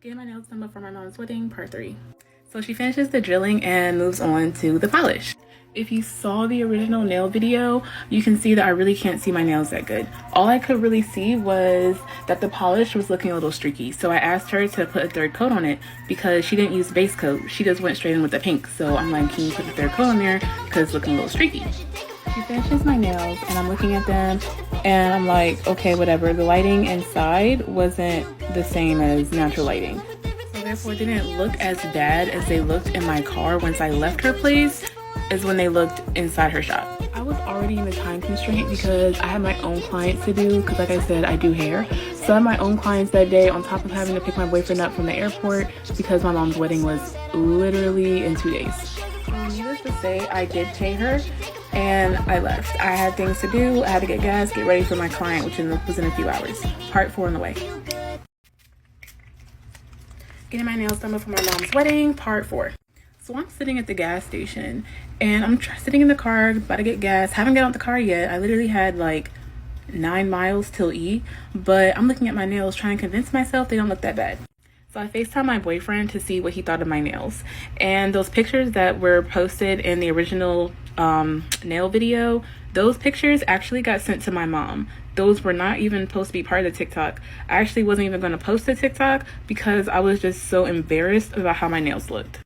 Getting my nails done before my mom's wedding, part 3. So she finishes the drilling and moves on to the polish. If you saw the original nail video, you can see that I really can't see my nails that good. All I could really see was that the polish was looking a little streaky. So I asked her to put a third coat on it because she didn't use base coat. She just went straight in with the pink. So I'm like, can you put the third coat on there because it's looking a little streaky. She finishes my nails and I'm looking at them and I'm like, okay, whatever. The lighting inside wasn't the same as natural lighting. So therefore it didn't look as bad as they looked in my car once I left her place as when they looked inside her shop. I was already in a time constraint because I had my own clients to do because like I said, I do hair. So I had my own clients that day on top of having to pick my boyfriend up from the airport because my mom's wedding was literally in 2 days. So needless to say, I did pay her and I left. I had things to do. I had to get gas, get ready for my client, which was in a few hours. Part 4 on the way. Getting my nails done before my mom's wedding, part 4. So I'm sitting at the gas station and I'm sitting in the car, about to get gas. Haven't got out the car yet. I literally had like 9 miles till E, but I'm looking at my nails trying to convince myself they don't look that bad. So I FaceTimed my boyfriend to see what he thought of my nails. And those pictures that were posted in the original nail video, those pictures actually got sent to my mom. Those were not even supposed to be part of the TikTok. I actually wasn't even going to post the TikTok because I was just so embarrassed about how my nails looked.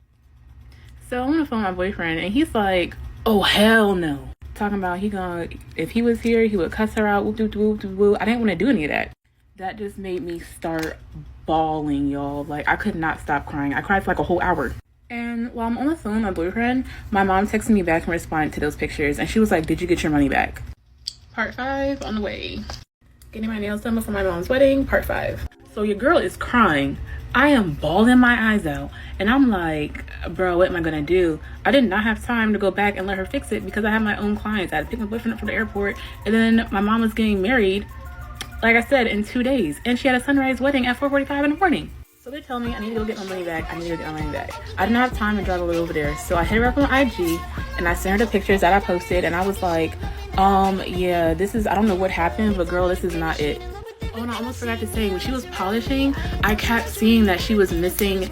So I'm on the phone with my boyfriend and he's like, oh hell no. Talking about if he was here, he would cuss her out. Whoop, whoop, whoop, whoop, whoop. I didn't want to do any of that. That just made me start bawling, y'all. Like I could not stop crying. I cried for like a whole hour. And while I'm on the phone with my boyfriend, my mom texted me back and responded to those pictures. And she was like, did you get your money back? Part 5 on the way. Getting my nails done before my mom's wedding, part 5. So your girl is crying. I am bawling my eyes out. And I'm like, bro, what am I going to do? I did not have time to go back and let her fix it because I have my own clients. I had to pick my boyfriend up from the airport. And then my mom was getting married, like I said, in 2 days. And she had a sunrise wedding at 4:45 in the morning. So they tell me I need to go get my money back. I need to get my money back. I didn't have time to drive all the way over there. So I hit her up on IG and I sent her the pictures that I posted. And I was like, yeah, I don't know what happened, but girl, this is not it. Oh, and I almost forgot to say, when she was polishing, I kept seeing that she was missing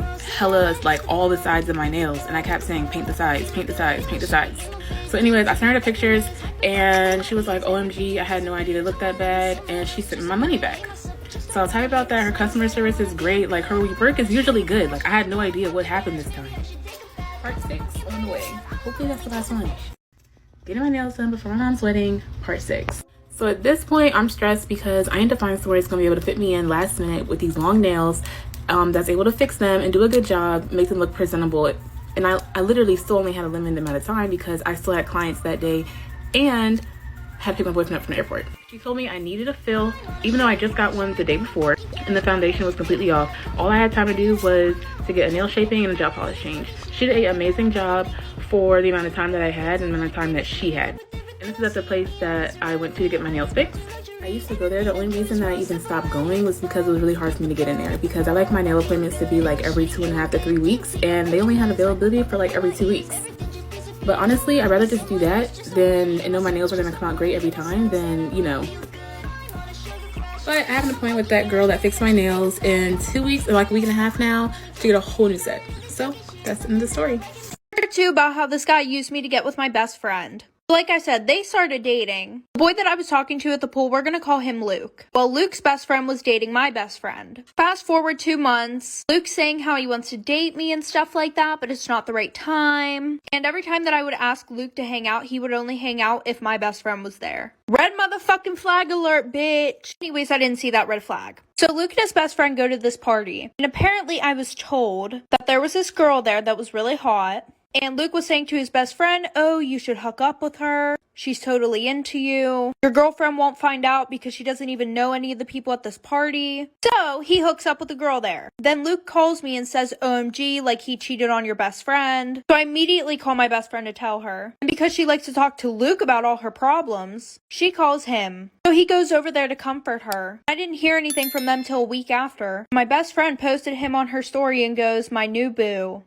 like all the sides of my nails. And I kept saying, paint the sides, paint the sides, paint the sides. So anyways, I sent her the pictures and she was like, OMG, I had no idea they looked that bad. And she sent me my money back. So I'll tell you about that. Her customer service is great. Like her work is usually good. Like I had no idea what happened this time. Part 6 on the way. Hopefully that's the last one. Getting my nails done before my mom's wedding, part 6. So at this point, I'm stressed because I need to find somewhere that's going to be able to fit me in last minute with these long nails that's able to fix them and do a good job, make them look presentable. And I literally still only had a limited amount of time because I still had clients that day and had to pick my boyfriend up from the airport. She told me I needed a fill, even though I just got one the day before and the foundation was completely off. All I had time to do was to get a nail shaping and a gel polish change. She did an amazing job for the amount of time that I had and the amount of time that she had. And this is at the place that I went to get my nails fixed. I used to go there. The only reason that I even stopped going was because it was really hard for me to get in there because I like my nail appointments to be like every 2.5 to 3 weeks and they only had availability for like every 2 weeks. But honestly, I'd rather just do that and know my nails are going to come out great every time than, you know. But I have an appointment with that girl that fixed my nails in 2 weeks, or like a week and a half now, to get a whole new set. So that's the end of the story. Part 2 about how this guy used me to get with my best friend. Like I said, they started dating. The boy that I was talking to at the pool, we're gonna call him Luke. Well, Luke's best friend was dating my best friend. Fast forward 2 months, Luke's saying how he wants to date me and stuff like that, but it's not the right time. And every time that I would ask Luke to hang out, he would only hang out if my best friend was there. Red motherfucking flag alert, bitch. Anyways, I didn't see that red flag. So Luke and his best friend go to this party. And apparently I was told that there was this girl there that was really hot. And Luke was saying to his best friend, oh, you should hook up with her. She's totally into you. Your girlfriend won't find out because she doesn't even know any of the people at this party. So he hooks up with the girl there. Then Luke calls me and says, OMG, like he cheated on your best friend. So I immediately call my best friend to tell her. And because she likes to talk to Luke about all her problems, she calls him. So he goes over there to comfort her. I didn't hear anything from them till a week after. My best friend posted him on her story and goes, my new boo.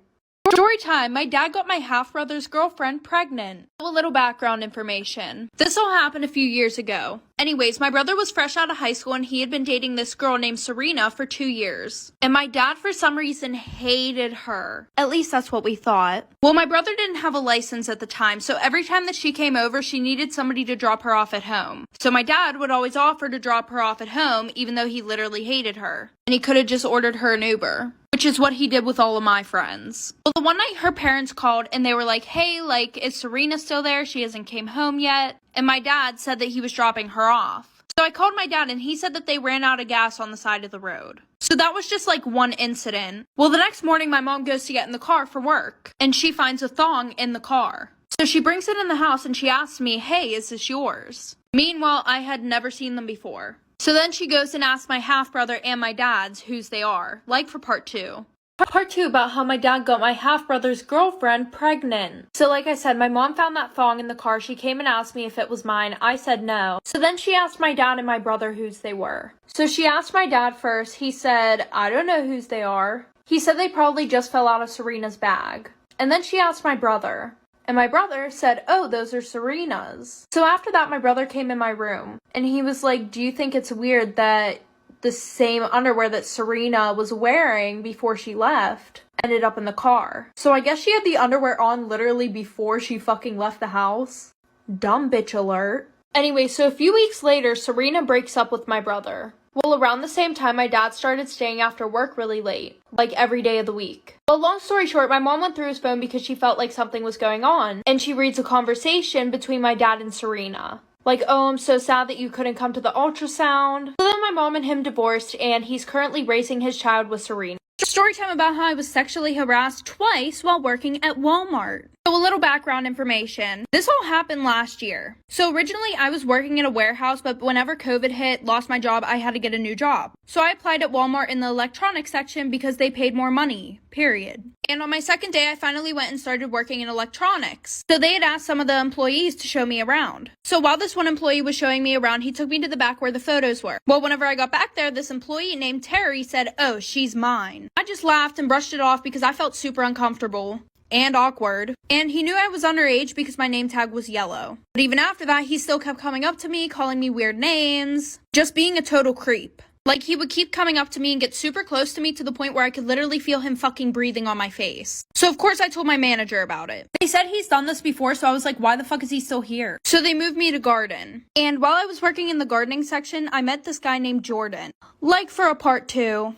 Story time, my dad got my half-brother's girlfriend pregnant. A little background information. This all happened a few years ago. Anyways, my brother was fresh out of high school and he had been dating this girl named Serena for 2 years. And my dad, for some reason, hated her. At least that's what we thought. Well, my brother didn't have a license at the time, so every time that she came over, she needed somebody to drop her off at home. So my dad would always offer to drop her off at home, even though he literally hated her. And he could have just ordered her an Uber, which is what he did with all of my friends. Well, the one night her parents called and they were like, hey, like, is Serena still there? She hasn't came home yet. And my dad said that he was dropping her off. So I called my dad and he said that they ran out of gas on the side of the road. So that was just like one incident. Well, the next morning my mom goes to get in the car for work and she finds a thong in the car. So she brings it in the house and she asks me, hey, is this yours? Meanwhile, I had never seen them before. So then she goes and asks my half-brother and my dad's whose they are, like for part 2. Part 2 about how my dad got my half-brother's girlfriend pregnant. So like I said, my mom found that thong in the car. She came and asked me if it was mine. I said no. So then she asked my dad and my brother whose they were. So she asked my dad first. He said, I don't know whose they are. He said they probably just fell out of Serena's bag. And then she asked my brother. And my brother said, oh, those are Serena's. So after that, my brother came in my room. And he was like, do you think it's weird that the same underwear that Serena was wearing before she left ended up in the car? So I guess she had the underwear on literally before she fucking left the house. Dumb bitch alert. Anyway, so a few weeks later, Serena breaks up with my brother. Well, around the same time, my dad started staying after work really late, like every day of the week. But long story short, my mom went through his phone because she felt like something was going on, and she reads a conversation between my dad and Serena. Like, oh, I'm so sad that you couldn't come to the ultrasound. So then my mom and him divorced, and he's currently raising his child with Serena. Story time about how I was sexually harassed twice while working at Walmart. So a little background information. This all happened last year. So originally I was working in a warehouse, but whenever COVID hit, lost my job, I had to get a new job. So I applied at Walmart in the electronics section because they paid more money, period. And on my second day, I finally went and started working in electronics. So they had asked some of the employees to show me around. So while this one employee was showing me around, he took me to the back where the photos were. Well, whenever I got back there, this employee named Terry said, oh, she's mine. I just laughed and brushed it off because I felt super uncomfortable and awkward. And he knew I was underage because my name tag was yellow. But even after that, he still kept coming up to me, calling me weird names, just being a total creep. Like, he would keep coming up to me and get super close to me to the point where I could literally feel him fucking breathing on my face. So of course I told my manager about it. They said he's done this before, so I was like, why the fuck is he still here? So they moved me to garden. And while I was working in the gardening section, I met this guy named Jordan. Like for a part 2.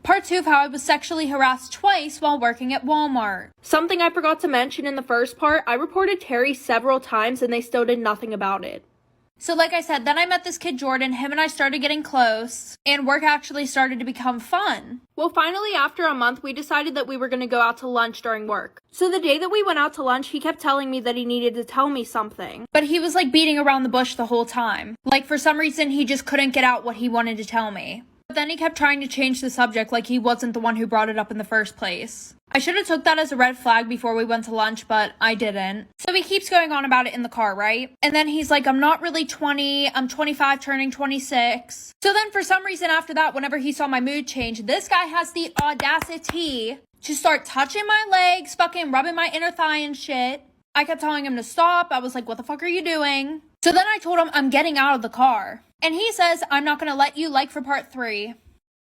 Part 2 of how I was sexually harassed twice while working at Walmart. Something I forgot to mention in the first part, I reported Terry several times and they still did nothing about it. So like I said, then I met this kid Jordan, him and I started getting close, and work actually started to become fun. Well, finally, after a month, we decided that we were going to go out to lunch during work. So the day that we went out to lunch, he kept telling me that he needed to tell me something. But he was like beating around the bush the whole time. Like for some reason, he just couldn't get out what he wanted to tell me. But then he kept trying to change the subject like he wasn't the one who brought it up in the first place. I should have took that as a red flag before we went to lunch, but I didn't. So he keeps going on about it in the car, right? And then he's like, I'm not really 20, I'm 25 turning 26. So then for some reason after that, whenever he saw my mood change, this guy has the audacity to start touching my legs, fucking rubbing my inner thigh and shit. I kept telling him to stop. I was like, what the fuck are you doing? So then I told him I'm getting out of the car. And he says, I'm not gonna let you, like for part 3.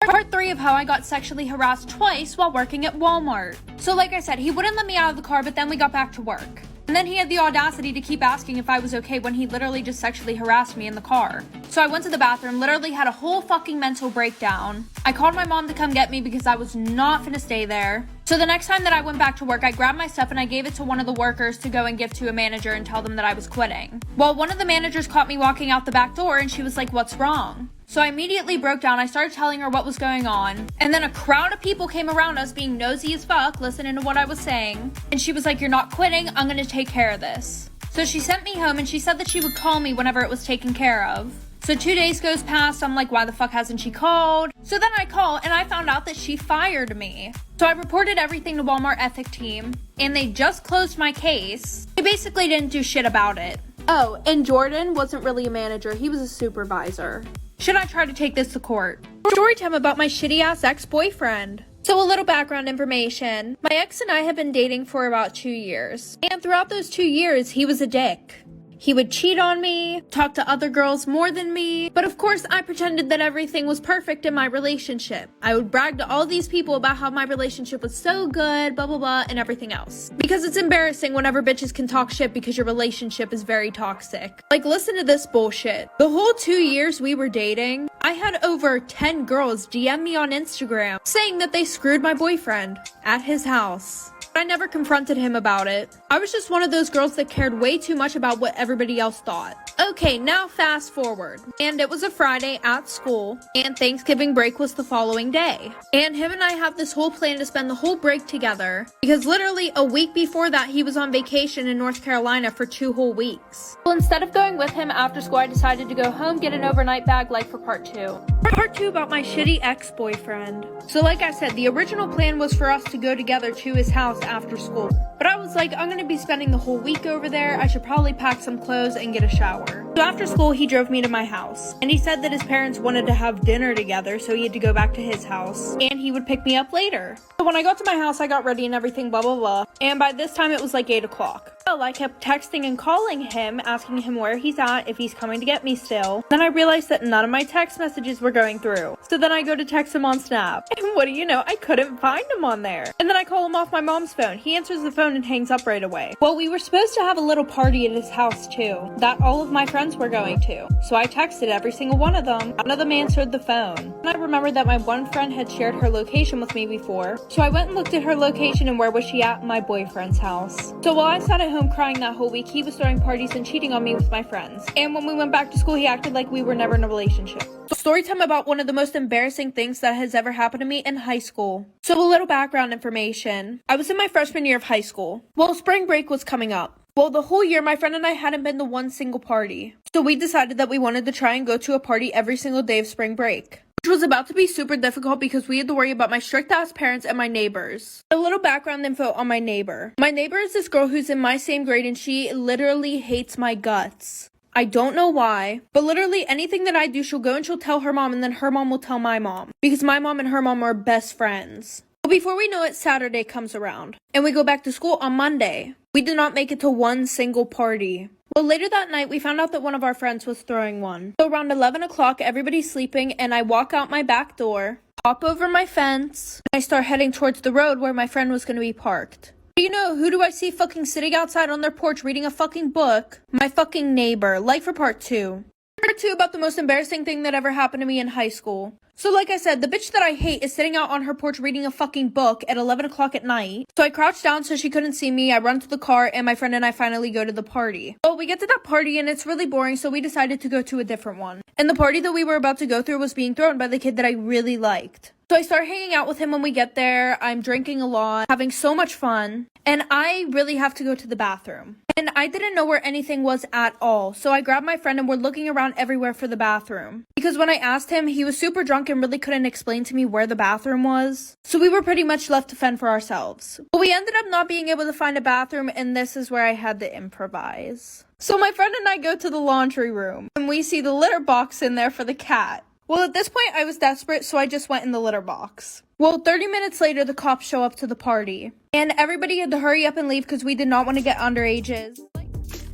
Part 3 of how I got sexually harassed twice while working at Walmart. So like I said, he wouldn't let me out of the car, but then we got back to work. And then he had the audacity to keep asking if I was okay when he literally just sexually harassed me in the car. So I went to the bathroom, literally had a whole fucking mental breakdown. I called my mom to come get me because I was not finna stay there. So the next time that I went back to work, I grabbed my stuff and I gave it to one of the workers to go and give to a manager and tell them that I was quitting. Well, one of the managers caught me walking out the back door and she was like, what's wrong? So I immediately broke down. I started telling her what was going on. And then a crowd of people came around us being nosy as fuck, listening to what I was saying. And she was like, you're not quitting. I'm going to take care of this. So she sent me home and she said that she would call me whenever it was taken care of. So 2 days goes past. I'm like, why the fuck hasn't she called? So then I call and I found out that she fired me. So I reported everything to Walmart ethic team and they just closed my case. They basically didn't do shit about it. Oh, and Jordan wasn't really a manager. He was a supervisor. Should I try to take this to court? Story time about my shitty ass ex-boyfriend. So a little background information. My ex and I have been dating for about 2 years. And throughout those 2 years, he was a dick. He would cheat on me, talk to other girls more than me, but of course I pretended that everything was perfect in my relationship. I would brag to all these people about how my relationship was so good, blah blah blah, and everything else. Because it's embarrassing whenever bitches can talk shit because your relationship is very toxic. Like, listen to this bullshit. The whole 2 years we were dating, I had over 10 girls DM me on Instagram saying that they screwed my boyfriend at his house. I never confronted him about it. I was just one of those girls that cared way too much about what everybody else thought. Okay, now fast forward. And it was a Friday at school, and Thanksgiving break was the following day. And him and I have this whole plan to spend the whole break together, because literally a week before that he was on vacation in North Carolina for 2 whole weeks. Well, instead of going with him after school, I decided to go home, get an overnight bag life for part 2. Part 2 about my shitty ex-boyfriend. So like I said, the original plan was for us to go together to his house after school. But I was like, I'm gonna be spending the whole week over there. I should probably pack some clothes and get a shower. So after school, he drove me to my house. And he said that his parents wanted to have dinner together, so he had to go back to his house. And he would pick me up later. So when I got to my house, I got ready and everything, blah, blah, blah. And by this time, it was like 8 o'clock. Well, I kept texting and calling him, asking him where he's at, if he's coming to get me still. Then I realized that none of my text messages were going through. So then I go to text him on Snap. And what do you know? I couldn't find him on there. And then I call him off my mom's phone. He answers the phone and hangs up right away. Well, we were supposed to have a little party at his house too, that all of my friends were going to. So I texted every single one of them. None of them answered the phone. And I remembered that my one friend had shared her location with me before. So I went and looked at her location and where was she at? My boyfriend's house. So while I sat at home crying that whole week, he was throwing parties and cheating on me with my friends. And when we went back to school, he acted like we were never in a relationship. So story time about one of the most embarrassing things that has ever happened to me in high school. So a little background information. I was in my freshman year of high school. Well, spring break was coming up. Well, the whole year, my friend and I hadn't been to one single party. So we decided that we wanted to try and go to a party every single day of spring break, which was about to be super difficult because we had to worry about my strict-ass parents and my neighbors. A little background info on my neighbor. My neighbor is this girl who's in my same grade, and she literally hates my guts. I don't know why, but literally anything that I do, she'll go and she'll tell her mom, and then her mom will tell my mom, because my mom and her mom are best friends. But before we know it, Saturday comes around, and we go back to school on Monday. We did not make it to one single party. Well, later that night, we found out that one of our friends was throwing one. So around 11 o'clock, everybody's sleeping, and I walk out my back door, hop over my fence, and I start heading towards the road where my friend was going to be parked. You know, who do I see fucking sitting outside on their porch reading a fucking book? My fucking neighbor. Like for part 2. Part 2 about the most embarrassing thing that ever happened to me in high school. So like I said, the bitch that I hate is sitting out on her porch reading a fucking book at 11 o'clock at night. So I crouch down so she couldn't see me. I run to the car, and my friend and I finally go to the party. Well, we get to that party and it's really boring, so we decided to go to a different one. And the party that we were about to go through was being thrown by the kid that I really liked. So I start hanging out with him when we get there. I'm drinking a lot, having so much fun, and I really have to go to the bathroom. And I didn't know where anything was at all, so I grabbed my friend and we're looking around everywhere for the bathroom. Because when I asked him, he was super drunk and really couldn't explain to me where the bathroom was. So we were pretty much left to fend for ourselves. But we ended up not being able to find a bathroom, and this is where I had to improvise. So my friend and I go to the laundry room, and we see the litter box in there for the cat. Well, at this point, I was desperate, so I just went in the litter box. Well, 30 minutes later, the cops show up to the party. And everybody had to hurry up and leave because we did not want to get underages.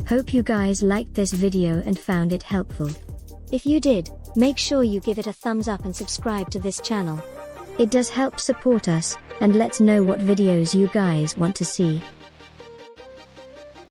Hope you guys liked this video and found it helpful. If you did, make sure you give it a thumbs up and subscribe to this channel. It does help support us, and lets know what videos you guys want to see.